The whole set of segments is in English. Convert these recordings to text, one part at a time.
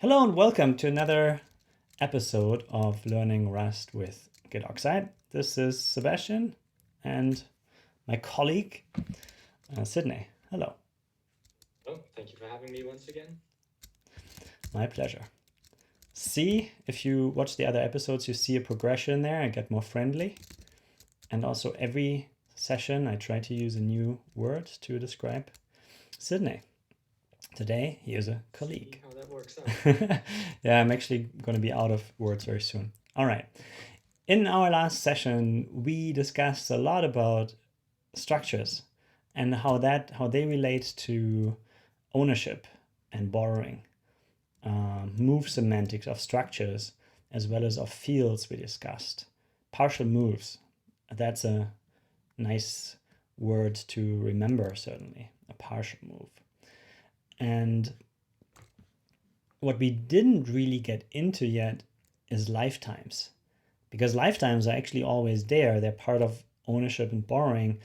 Hello and welcome to another episode of Learning Rust with Git Oxide. This is Sebastian and my colleague, Sydney. Hello. Oh, thank you for having me once again. My pleasure. See, if you watch the other episodes, you see a progression there. I get more friendly. And also every session, I try to use a new word to describe Sydney. Today, he is a colleague. See how that works out. Yeah, I'm actually going to be out of words very soon. All right. In our last session, we discussed a lot about structures and how they relate to ownership and borrowing, move semantics of structures, as well as of fields we discussed. Partial moves. That's a nice word to remember, certainly, a partial move. And what we didn't really get into yet is lifetimes, because lifetimes are actually always there. They're part of ownership and borrowing,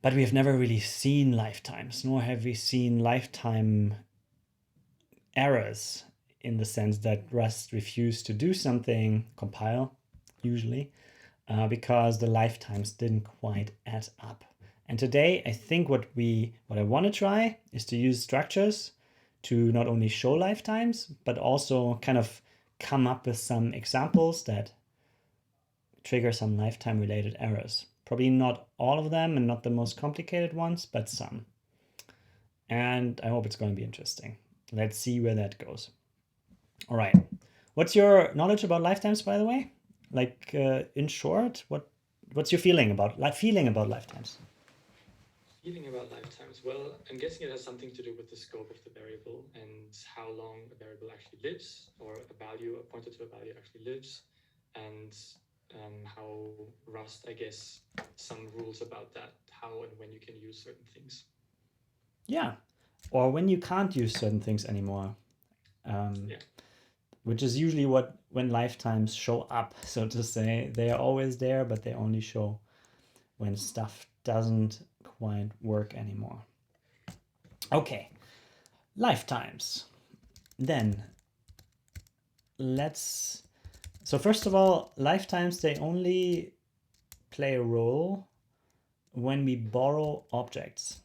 but we have never really seen lifetimes, nor have we seen lifetime errors in the sense that Rust refused to do something, compile usually, because the lifetimes didn't quite add up. And today, I think what I want to try is to use structures to not only show lifetimes, but also kind of come up with some examples that trigger some lifetime related errors. Probably not all of them and not the most complicated ones, but some. And I hope it's going to be interesting. Let's see where that goes. All right. What's your knowledge about lifetimes, by the way? Like, in short, what's your feeling about lifetimes? Feeling about lifetimes. Well, I'm guessing it has something to do with the scope of the variable and how long a variable actually lives, or a pointer to a value actually lives, and how Rust, I guess, some rules about that, how and when you can use certain things. Yeah. Or when you can't use certain things anymore. Yeah. Which is usually when lifetimes show up, so to say. They are always there, but they only show when stuff doesn't quite work anymore. Okay, lifetimes. Then so first of all, lifetimes, they only play a role when we borrow objects.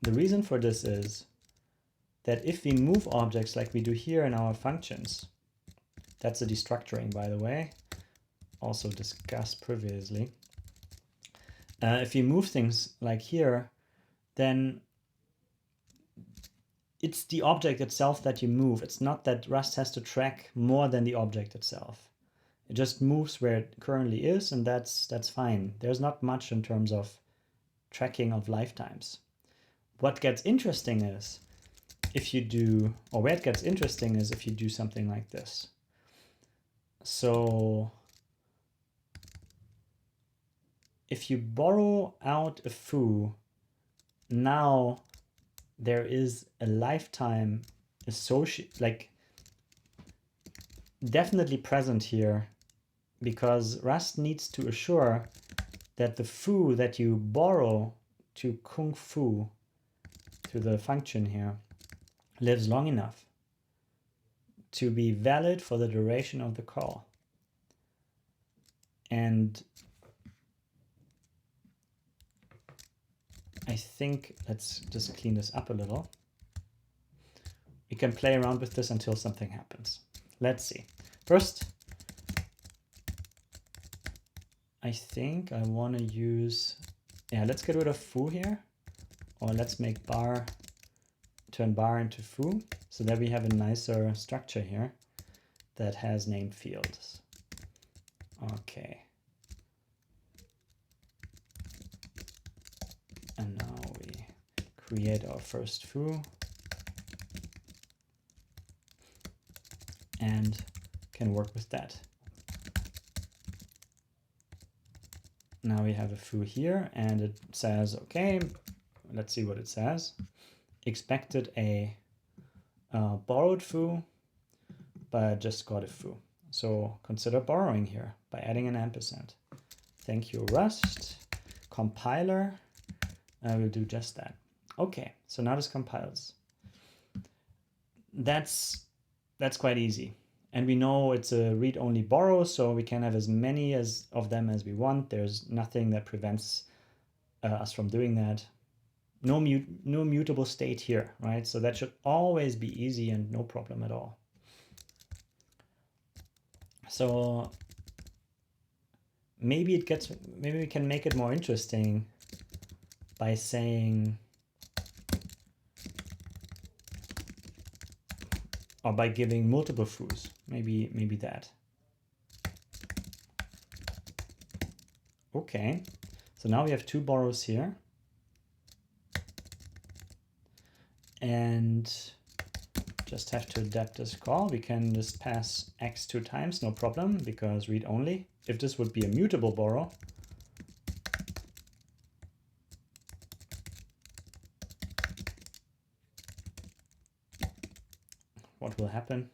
The reason for this is that if we move objects like we do here in our functions, that's a destructuring, by the way, also discussed previously. If you move things like here, then it's the object itself that you move. It's not that Rust has to track more than the object itself. It just moves where it currently is, and that's fine. There's not much in terms of tracking of lifetimes. What gets interesting is if you do something like this. So if you borrow out a foo, now there is a lifetime definitely present here, because Rust needs to assure that the foo that you borrow to kung fu, to the function here, lives long enough to be valid for the duration of the call. And I think let's just clean this up a little. We can play around with this until something happens. Let's see. First, I think I want to use, let's get rid of foo here, or let's make turn bar into foo, so that we have a nicer structure here that has named fields. Okay. And now we create our first foo and can work with that. Now we have a foo here, and it says, okay, let's see what it says. Expected a borrowed foo, but just got a foo. So consider borrowing here by adding an ampersand. Thank you, Rust. Compiler, I will do just that. Okay, so now this compiles. That's that's quite easy. And we know it's a read-only borrow, so we can have as many of them as we want. There's nothing that prevents us from doing that. No mutable state here, right? So that should always be easy and no problem at all. So maybe we can make it more interesting by saying, or by giving multiple fruits. Maybe that. Okay, so now we have 2 borrows here. And just have to adapt this call. We can just pass x 2 times, no problem, because read only. If this would be a mutable borrow, what will happen?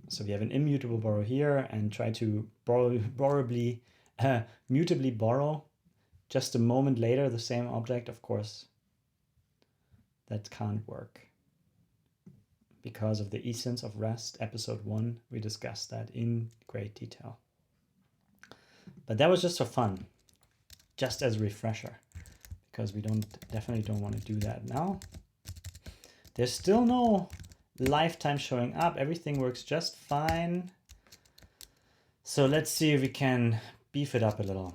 So we have an immutable borrow here and try to mutably borrow just a moment later the same object. Of course, that can't work. Because of the essence of REST, episode 1, we discussed that in great detail. But that was just for fun, just as a refresher, because we definitely don't want to do that now. There's still no lifetime showing up. Everything works just fine. So let's see if we can beef it up a little.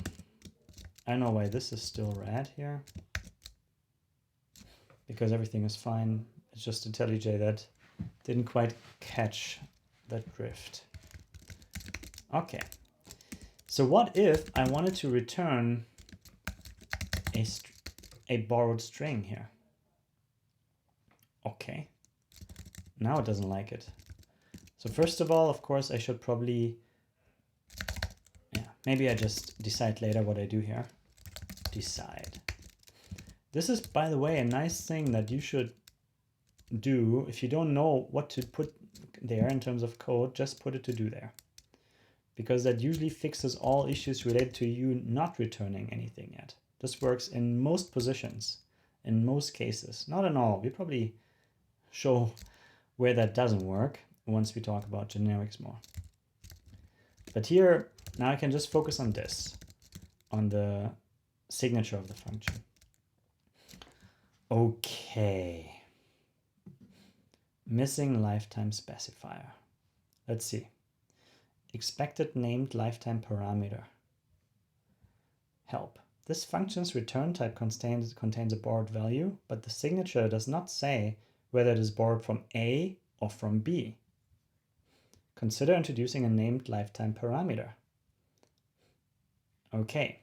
I don't know why this is still red here, because everything is fine. It's just IntelliJ that didn't quite catch that drift. Okay, so what if I wanted to return a borrowed string here? Okay, now it doesn't like it. So first of all, of course, I should probably, maybe I just decide later what I do here. Decide. This is, by the way, a nice thing that you should do. If you don't know what to put there in terms of code, just put it to do there, because that usually fixes all issues related to you not returning anything yet. This works in most positions, in most cases, not in all. We probably show where that doesn't work once we talk about generics more. But here, now I can just focus on this, on the signature of the function. Okay. Missing lifetime specifier. Let's see. Expected named lifetime parameter. Help. This function's return type contains a borrowed value, but the signature does not say whether it is borrowed from A or from B. Consider introducing a named lifetime parameter. Okay.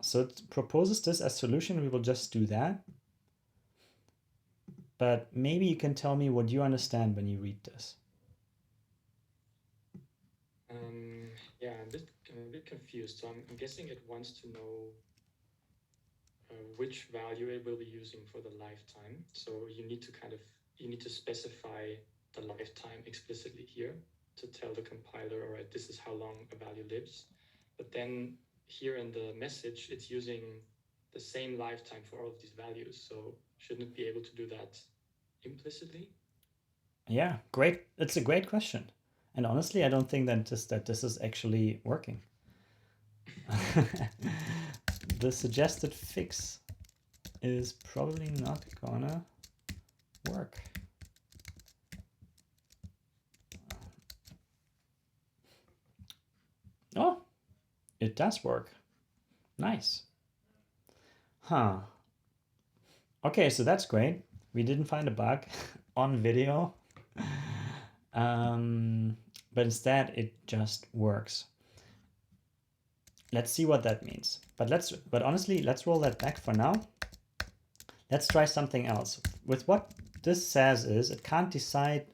So it proposes this as solution. We will just do that. But maybe you can tell me what you understand when you read this. Yeah, I'm a bit confused. So I'm guessing it wants to know which value it will be using for the lifetime. So you need to specify the lifetime explicitly here to tell the compiler, all right, this is how long a value lives. But then here in the message, it's using the same lifetime for all of these values. So shouldn't it be able to do that implicitly? Yeah, great. It's a great question. And honestly, I don't think that this is actually working. The suggested fix is probably not gonna work. Oh, it does work. Nice. Huh. Okay, so that's great. We didn't find a bug on video. But instead it just works. Let's see what that means. But honestly, let's roll that back for now. Let's try something else. With what this says is it can't decide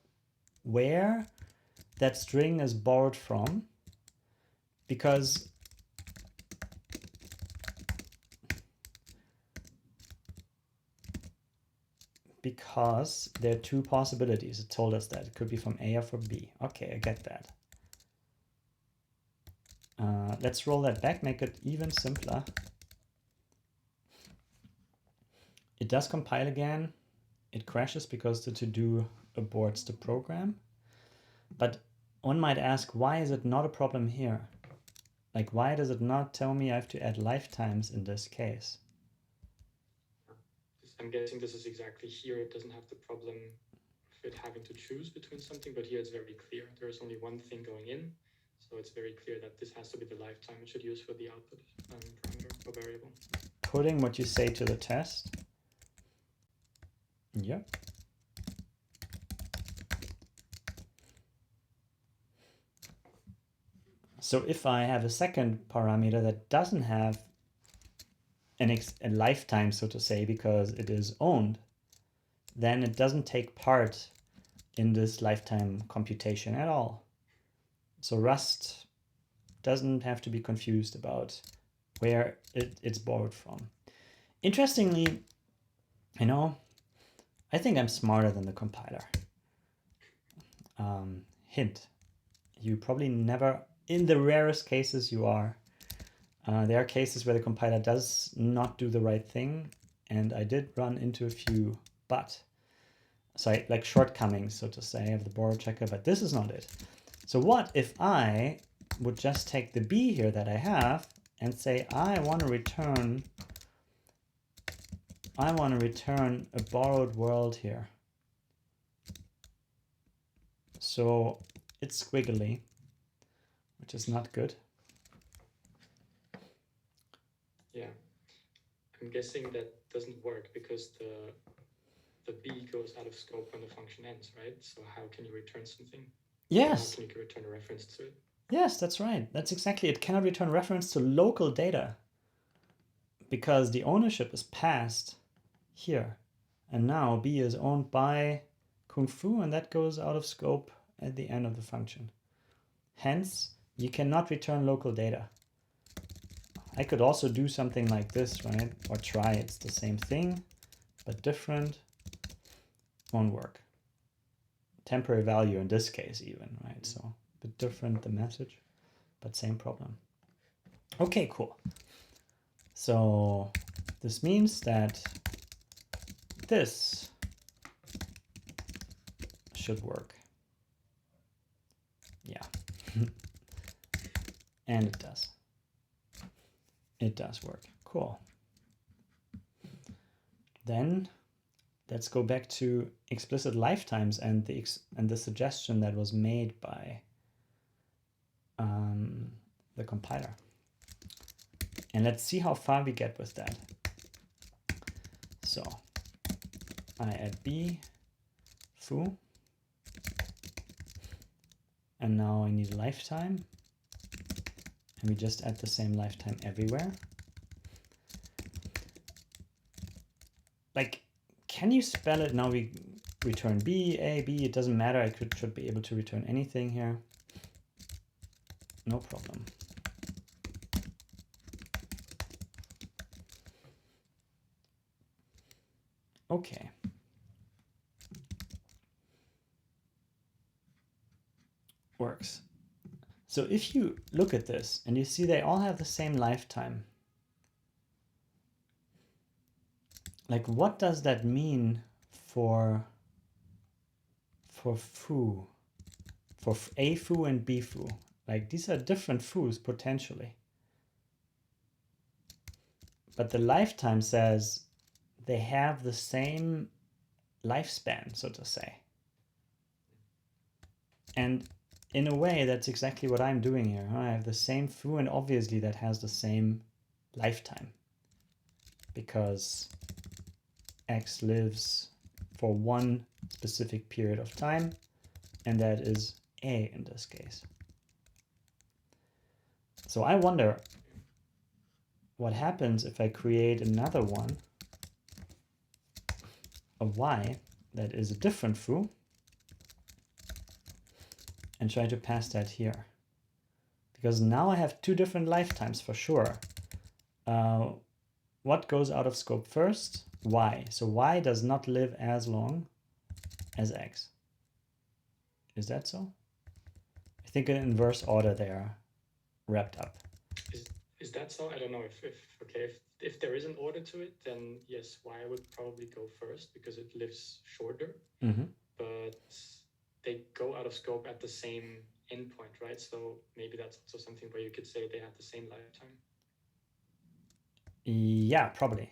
where that string is borrowed from, because there are 2 possibilities. It told us that it could be from A or from B. Okay, I get that. Let's roll that back, make it even simpler. it does compile again. It crashes because the to-do aborts the program. But one might ask, why is it not a problem here? Like, why does it not tell me I have to add lifetimes in this case? I'm guessing this is exactly here. It doesn't have the problem of it having to choose between something, but here it's very clear. There's only one thing going in, so it's very clear that this has to be the lifetime it should use for the output parameter or variable. Putting what you say to the test. Yep. So if I have a second parameter that doesn't have a lifetime, so to say, because it is owned, then it doesn't take part in this lifetime computation at all. So Rust doesn't have to be confused about where it's borrowed from. Interestingly, I think I'm smarter than the compiler. Hint, you probably never, in the rarest cases you are. There are cases where the compiler does not do the right thing, and I did run into a few like shortcomings, so to say, of the borrow checker, but this is not it. So what if I would just take the B here that I have and say I want to return a borrowed world here. So it's squiggly, which is not good. Yeah, I'm guessing that doesn't work because the B goes out of scope when the function ends, right? So how can you return something? Yes. How can you return a reference to it? Yes, that's right. That's exactly it. Cannot return reference to local data because the ownership is passed here. And now B is owned by Kung Fu, and that goes out of scope at the end of the function. Hence, you cannot return local data. I could also do something like this, right? Or try, it's the same thing, but different. Won't work. Temporary value in this case even, right? So a bit different, the message, but same problem. Okay, cool. So this means that this should work. Yeah. And it does. It does work. Cool. Then let's go back to explicit lifetimes and the suggestion that was made by the compiler. And let's see how far we get with that. So I add B, foo, and now I need a lifetime. And we just add the same lifetime everywhere. Like, can you spell it? Now we return B, A, B. It doesn't matter. I should be able to return anything here. No problem. Okay. Works. So if you look at this and you see they all have the same lifetime, like what does that mean for foo, for A foo and B foo? Like these are different foos potentially. But the lifetime says they have the same lifespan, so to say. And in a way, that's exactly what I'm doing here. I have the same foo, and obviously that has the same lifetime because X lives for one specific period of time, and that is A in this case. So I wonder what happens if I create another one, a Y, that is a different foo, and try to pass that here. Because now I have two different lifetimes for sure. What goes out of scope first? Y. So Y does not live as long as X. Is that so? I think in inverse order they are wrapped up. Is that so? I don't know if if there is an order to it, then yes, y would probably go first because it lives shorter. But they go out of scope at the same endpoint, right? So maybe that's also something where you could say they have the same lifetime. Yeah, probably.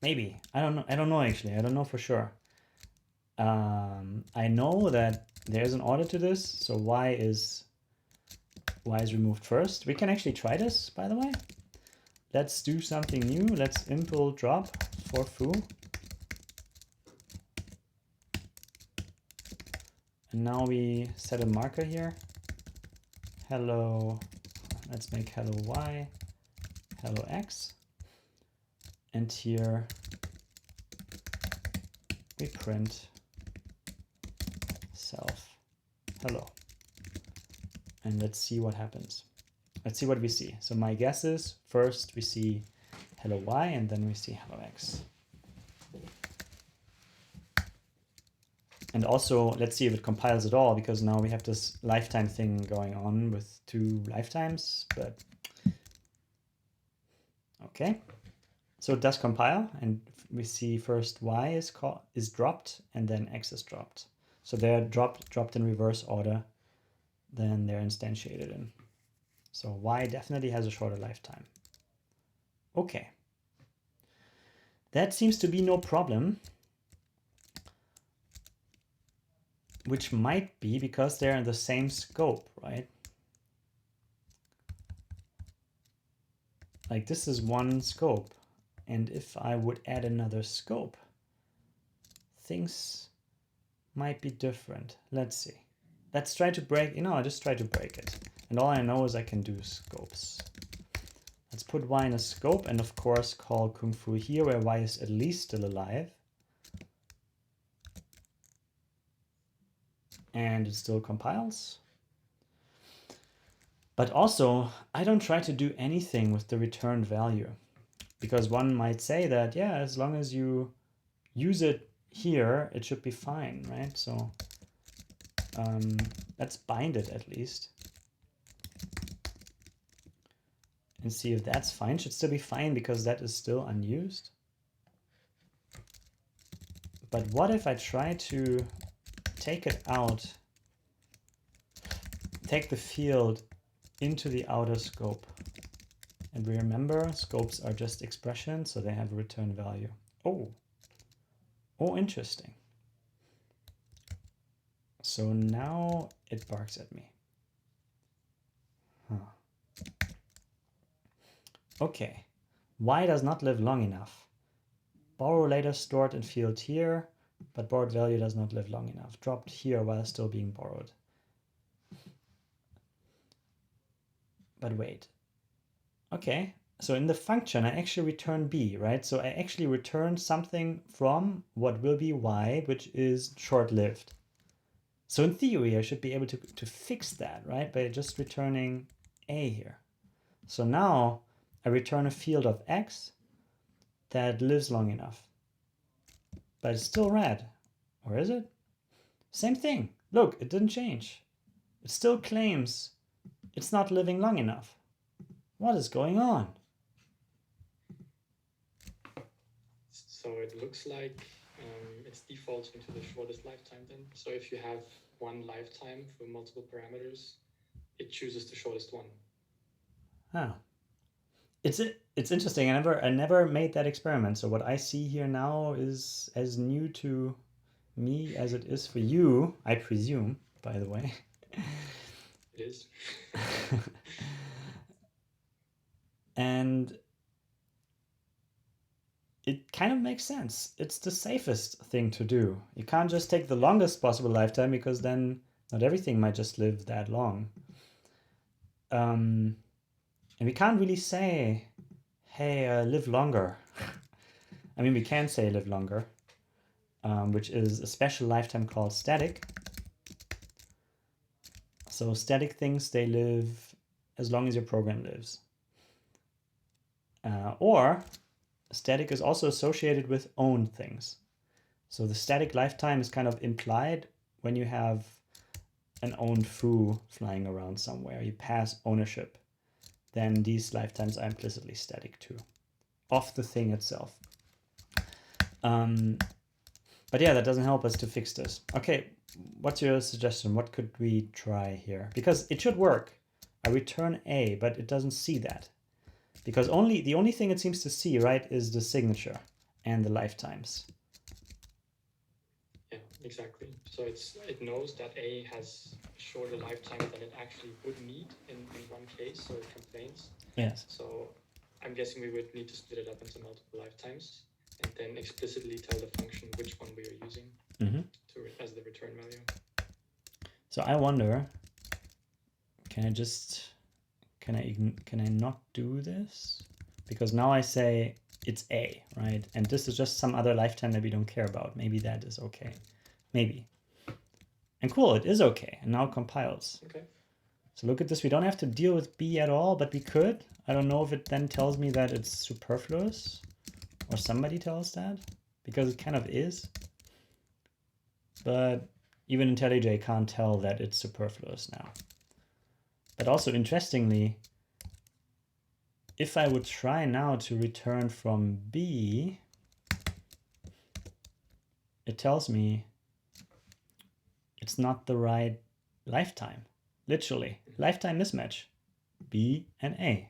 Maybe. I don't know actually. I don't know for sure. I know that there's an order to this, so y is removed first. We can actually try this, by the way. Let's do something new. Let's impl drop for foo. And now we set a marker here. Hello, let's make hello y, hello x. And here we print self hello. And let's see what happens. Let's see what we see. So my guess is first we see hello y and then we see hello x. And also let's see if it compiles at all, because now we have this lifetime thing going on with 2 lifetimes, but okay. So it does compile, and we see first y is dropped and then x is dropped. So they're dropped in reverse order than they're instantiated in. So y definitely has a shorter lifetime. Okay. That seems to be no problem, which might be because they're in the same scope, right? Like this is one scope, and if I would add another scope, things might be different. Let's see. Let's try to break, I just try to break it. And all I know is I can do scopes. Let's put y in a scope and of course call kung fu here where y is at least still alive. And it still compiles. But also, I don't try to do anything with the returned value, because one might say that, yeah, as long as you use it here, it should be fine, right? So let's bind it at least and see if that's fine. Should still be fine because that is still unused. But what if I try to take it out, take the field into the outer scope? And we remember scopes are just expressions, so they have a return value. Oh, interesting. So now it barks at me. Huh. Okay, y does not live long enough. Borrow later stored in field here, but borrowed value does not live long enough. Dropped here while still being borrowed. But wait. Okay, so in the function, I actually return b, right? So I actually return something from what will be y, which is short-lived. So in theory, I should be able to fix that, right? By just returning a here. So now I return a field of x that lives long enough. But it's still red. Or is it? Same thing. Look, it didn't change. It still claims it's not living long enough. What is going on? So it looks like it's defaulting to the shortest lifetime then. So if you have one lifetime for multiple parameters, it chooses the shortest one. Huh. It's interesting. I never made that experiment. So what I see here now is as new to me as it is for you, I presume, by the way. It is. And it kind of makes sense. It's the safest thing to do. You can't just take the longest possible lifetime, because then not everything might just live that long. And we can't really say, hey, live longer. I mean, we can say live longer, which is a special lifetime called static. So static things, they live as long as your program lives. Or static is also associated with owned things. So the static lifetime is kind of implied when you have an owned foo flying around somewhere. You pass ownership, then these lifetimes are implicitly static too. of the thing itself. But yeah, that doesn't help us to fix this. Okay, what's your suggestion? What could we try here? Because it should work. I return A, but it doesn't see that. Because the only thing it seems to see, right, is the signature and the lifetimes. Yeah, exactly. So it knows that A has a shorter lifetime than it actually would need in one case, so it complains. Yes. So I'm guessing we would need to split it up into multiple lifetimes and then explicitly tell the function which one we are using as the return value. So I wonder, can I not do this? Because now I say it's A, right? And this is just some other lifetime that we don't care about. Maybe that is okay. Maybe. And cool, it is okay. And now it compiles. Okay. So look at this. We don't have to deal with B at all, but we could. I don't know if it then tells me that it's superfluous, or somebody tells that, because it kind of is. But even IntelliJ can't tell that it's superfluous now. But also interestingly, if I would try now to return from B, it tells me it's not the right lifetime. Literally, lifetime mismatch, B and A.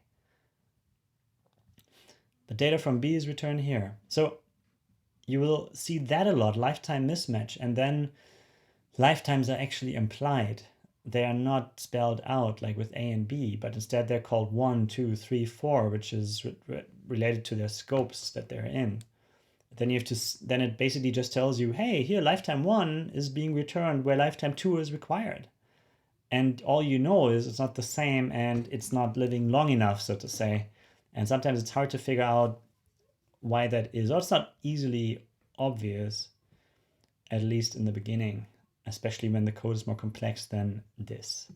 The data from B is returned here. So you will see that a lot, lifetime mismatch, and then lifetimes are actually implied. They are not spelled out like with A and B, but instead they're called 1, 2, 3, 4, which is related to their scopes that they're in. Then you have to. Then it basically just tells you, hey, here lifetime 1 is being returned where lifetime 2 is required, and all you know is it's not the same and it's not living long enough, so to say. And sometimes it's hard to figure out why that is, or it's not easily obvious, at least in the beginning, especially when the code is more complex than this.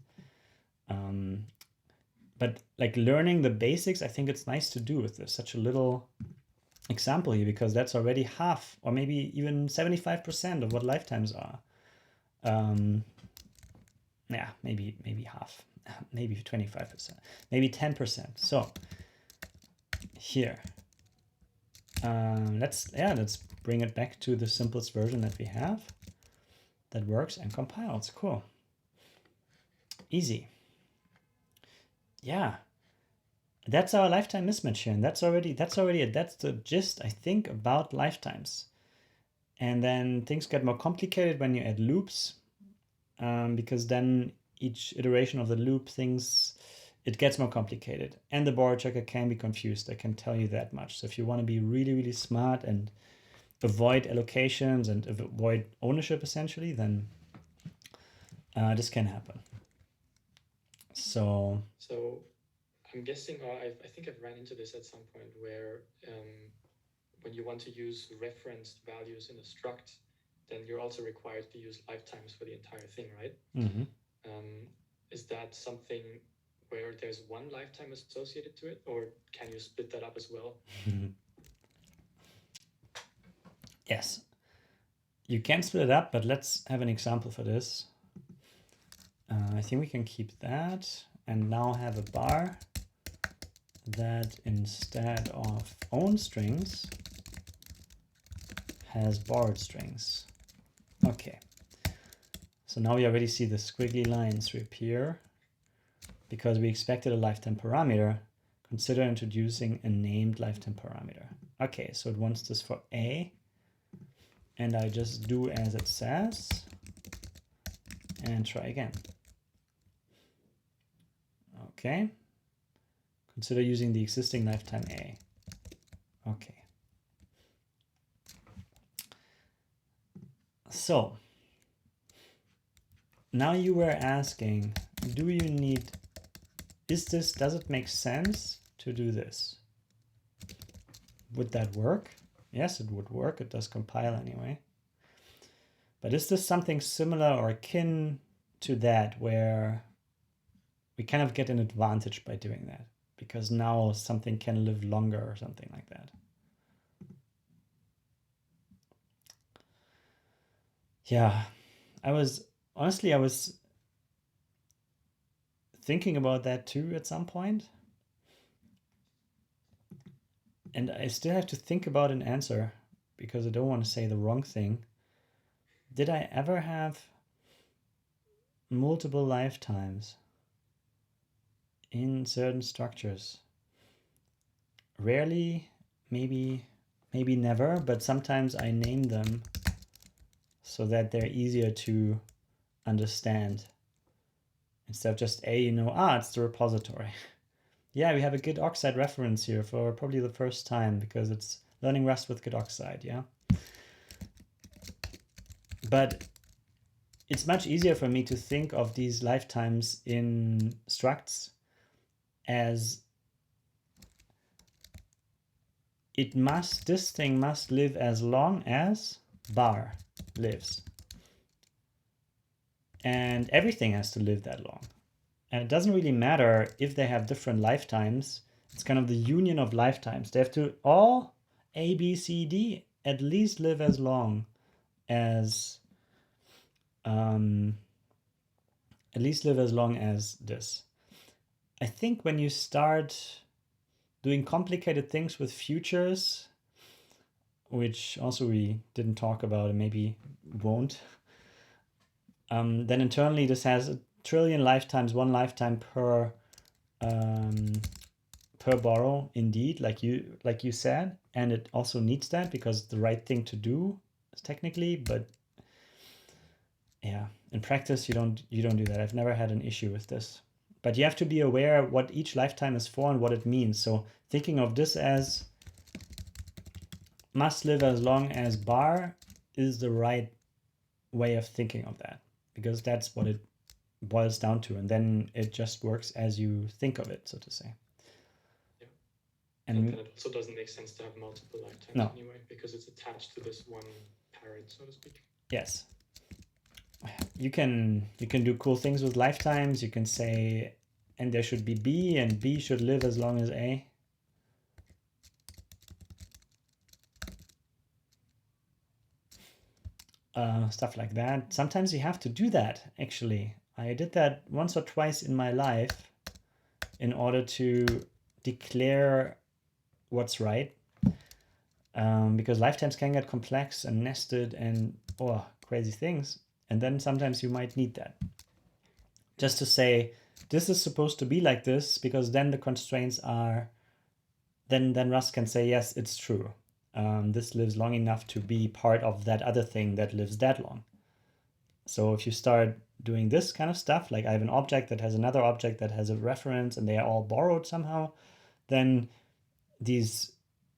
But like learning the basics, I think it's nice to do with this, such a little example here, because that's already half or maybe even 75% of what lifetimes are. Yeah, maybe half, maybe 25%, maybe 10%. So here, let's bring it back to the simplest version that we have that works and compiles. Cool. Easy. Yeah. That's our lifetime mismatch here. And that's the gist, I think, about lifetimes. And then things get more complicated when you add loops, because then each iteration of the loop it gets more complicated. And the borrow checker can be confused. I can tell you that much. So if you want to be really, really smart and avoid allocations and avoid ownership, essentially, then this can happen. So I'm guessing, or I think I've ran into this at some point, where when you want to use referenced values in a struct, then you're also required to use lifetimes for the entire thing, right? Is that something where there's one lifetime associated to it, or can you split that up as well? Yes, you can split it up, but let's have an example for this. I think we can keep that and now have a bar that instead of own strings has borrowed strings. Okay, so now we already see the squiggly lines reappear because we expected a lifetime parameter. Consider introducing a named lifetime parameter. Okay, so it wants this for A, and I just do as it says and try again. Okay, consider using the existing lifetime A. Okay. So now you were asking, does it make sense to do this? Would that work? Yes, it would work. It does compile anyway. But is this something similar or akin to that, where we kind of get an advantage by doing that because now something can live longer or something like that? Yeah, I was thinking about that too at some point. And I still have to think about an answer because I don't want to say the wrong thing. Did I ever have multiple lifetimes in certain structures? Rarely, maybe never, but sometimes I name them so that they're easier to understand. Instead of just it's the repository. Yeah, we have a Git oxide reference here for probably the first time because it's learning Rust with Git oxide, yeah? But it's much easier for me to think of these lifetimes in structs as this thing must live as long as bar lives. And everything has to live that long. And it doesn't really matter if they have different lifetimes. It's kind of the union of lifetimes. They have to all A, B, C, D at least live as long as this. I think when you start doing complicated things with futures, which also we didn't talk about and maybe won't, then internally this has a trillion lifetimes, one lifetime per borrow, indeed, like you said, and it also needs that because it's the right thing to do technically, but yeah, in practice you don't do that. I've never had an issue with this, but you have to be aware what each lifetime is for and what it means. So thinking of this as must live as long as bar is the right way of thinking of that, because that's what it boils down to, and then it just works as you think of it, so to say. Yeah. And it also doesn't make sense to have multiple lifetimes anyway, because it's attached to this one parent, so to speak. Yes. You can do cool things with lifetimes. You can say, and there should be B, and B should live as long as A. Stuff like that. Sometimes you have to do that, actually. I did that once or twice in my life in order to declare what's right. Because lifetimes can get complex and nested and crazy things. And then sometimes you might need that. Just to say, this is supposed to be like this, because then the constraints are, then Rust can say, yes, it's true. This lives long enough to be part of that other thing that lives that long. So if you start doing this kind of stuff, like I have an object that has another object that has a reference and they are all borrowed somehow, then these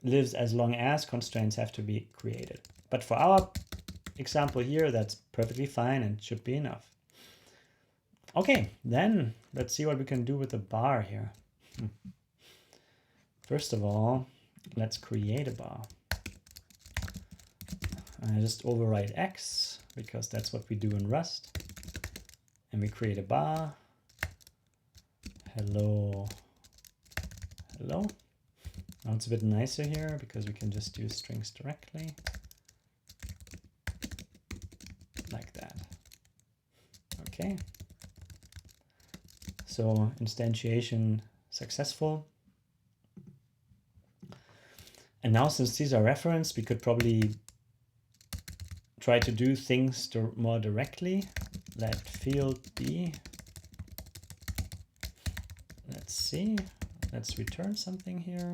lives as long as constraints have to be created. But for our example here, that's perfectly fine and should be enough. Okay, then let's see what we can do with the bar here. First of all, let's create a bar. I just overwrite X because that's what we do in Rust. And we create a bar. Hello. Hello. Now it's a bit nicer here because we can just use strings directly. Like that. Okay. So instantiation successful. And now since these are referenced, we could probably try to do things more directly. Let field be. Let's see. Let's return something here.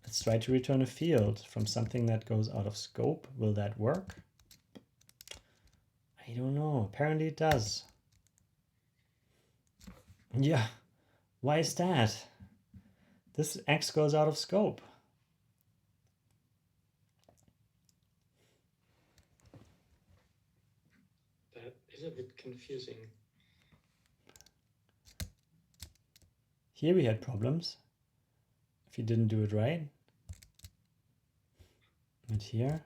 Let's try to return a field from something that goes out of scope. Will that work? I don't know. Apparently it does. Yeah. Why is that? This X goes out of scope. That is a bit confusing. Here we had problems if you didn't do it right. And here.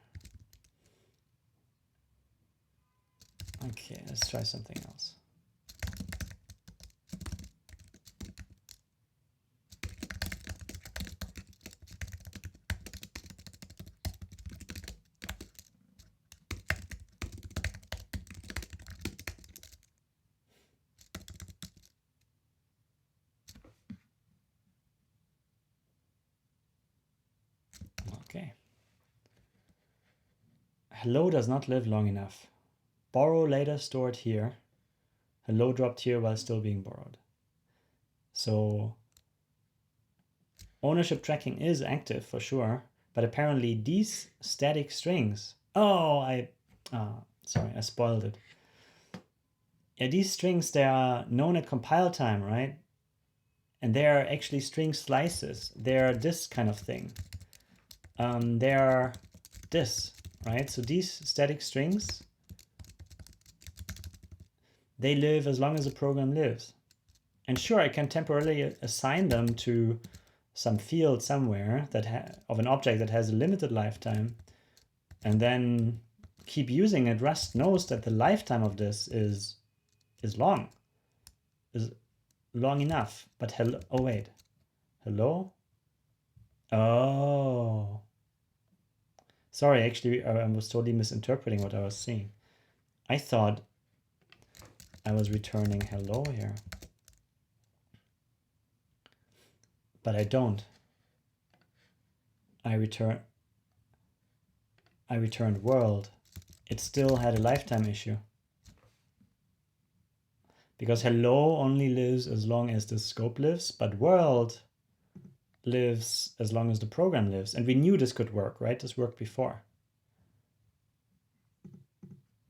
Okay, let's try something else. Okay. Hello does not live long enough. Borrow later stored here. Hello dropped here while still being borrowed. So ownership tracking is active for sure, but apparently these static strings. Sorry, I spoiled it. Yeah, these strings, they are known at compile time, right? And they are actually string slices. They're this kind of thing. They're this, right? So these static strings, they live as long as the program lives. And sure, I can temporarily assign them to some field somewhere that of an object that has a limited lifetime, and then keep using it. Rust knows that the lifetime of this is long enough. But hello, oh wait, hello. Oh, sorry, actually I was totally misinterpreting what I was saying. I thought I was returning hello here, but I don't. I returned world. It still had a lifetime issue, because hello only lives as long as the scope lives, but world lives as long as the program lives. And we knew this could work, right? This worked before.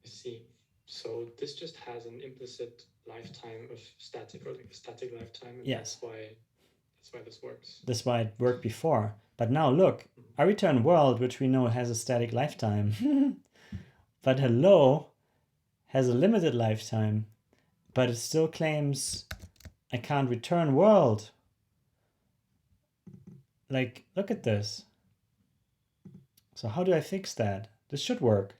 I see. So this just has an implicit lifetime of static, or like a static lifetime. And yes. That's why this works. That's why it worked before. But now look, I return world, which we know has a static lifetime. But hello has a limited lifetime, but it still claims I can't return world. Like, look at this. So how do I fix that? This should work.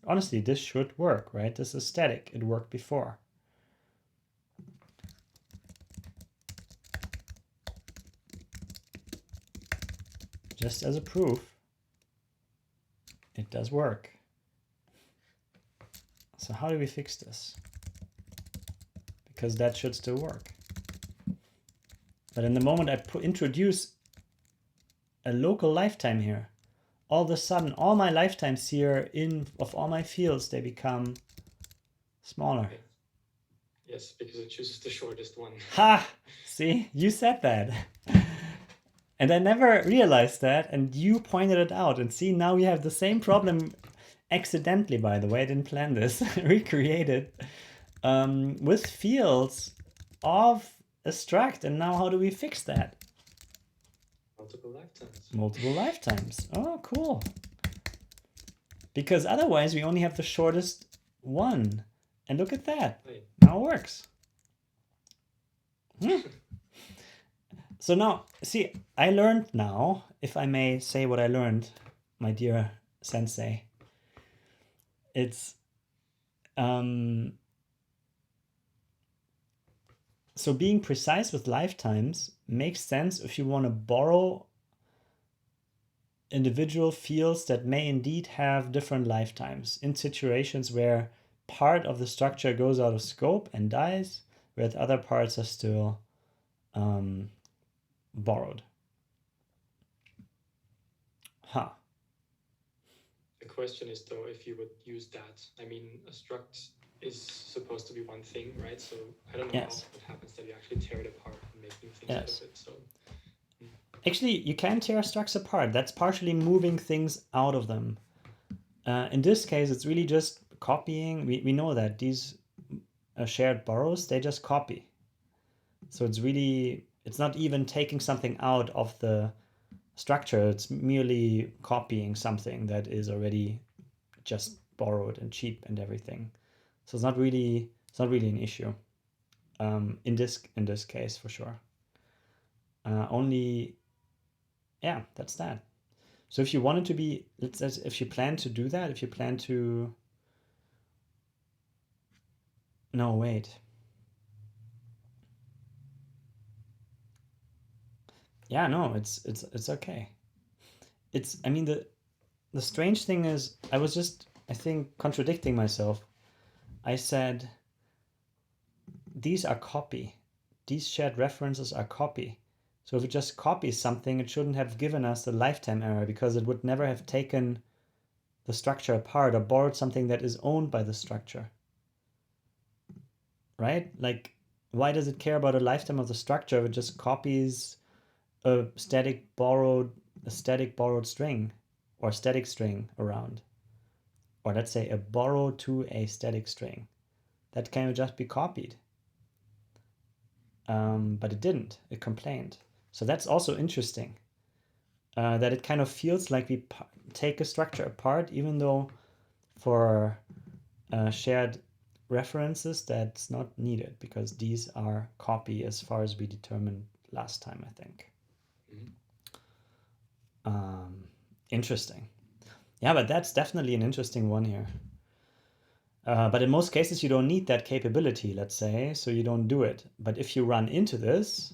Honestly, this should work, right? This is static. It worked before. Just as a proof, it does work. So how do we fix this? Because that should still work. But in the moment I introduce a local lifetime here, all of a sudden all my lifetimes here of all my fields, they become smaller. Okay. Yes, because it chooses the shortest one. Ha! See, you said that. And I never realized that, and you pointed it out. And see, now we have the same problem accidentally, by the way. I didn't plan this. Recreated with fields of a struct. And now how do we fix that? Multiple lifetimes. Multiple lifetimes. Oh, cool. Because otherwise we only have the shortest one. And look at that. Right. Now it works. So now, see, I learned now, if I may say what I learned, my dear sensei, it's so being precise with lifetimes makes sense if you want to borrow individual fields that may indeed have different lifetimes in situations where part of the structure goes out of scope and dies, whereas other parts are still borrowed. Huh. The question is, though, if you would use that. I mean, a struct is supposed to be one thing, right? So I don't know yes. how it happens that you actually tear it apart and making things yes. out of it. So actually, you can tear structs apart. That's partially moving things out of them. In this case, it's really just copying. We know that these shared borrows, they just copy. So it's not even taking something out of the structure. It's merely copying something that is already just borrowed and cheap and everything. So it's not really an issue in this case for sure. That's that. So if you wanted to be, if you plan to do that, if you plan to, no, wait. Yeah, no, it's okay. I mean, the strange thing is, I was just, I think, contradicting myself. I said, these are copy. These shared references are copy. So if it just copies something, it shouldn't have given us a lifetime error because it would never have taken the structure apart or borrowed something that is owned by the structure. Right? Like, why does it care about a lifetime of the structure if it just copies a static borrowed string or static string around? Or let's say a borrow to a static string. That can just be copied. But it didn't. It complained. So that's also interesting. That it kind of feels like we take a structure apart, even though for shared references that's not needed because these are copy as far as we determined last time, I think. Interesting. Yeah, but that's definitely an interesting one here. But in most cases, you don't need that capability, let's say, so you don't do it. But if you run into this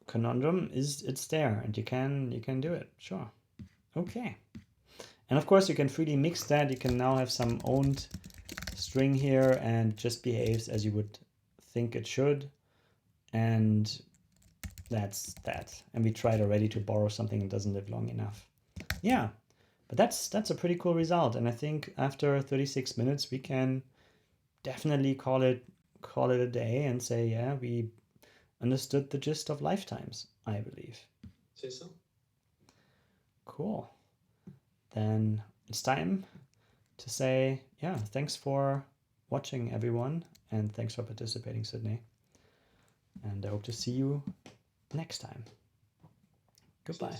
conundrum, it's there, and you can do it. Sure. Okay. And of course, you can freely mix that. You can now have some owned string here and just behaves as you would think it should. And that's that. And we tried already to borrow something that doesn't live long enough. Yeah, but that's a pretty cool result. And I think after 36 minutes, we can definitely call it a day and say, yeah, we understood the gist of lifetimes, I believe. Say so. Cool. Then it's time to say, yeah, thanks for watching, everyone. And thanks for participating, Sydney. And I hope to see you next time. Goodbye.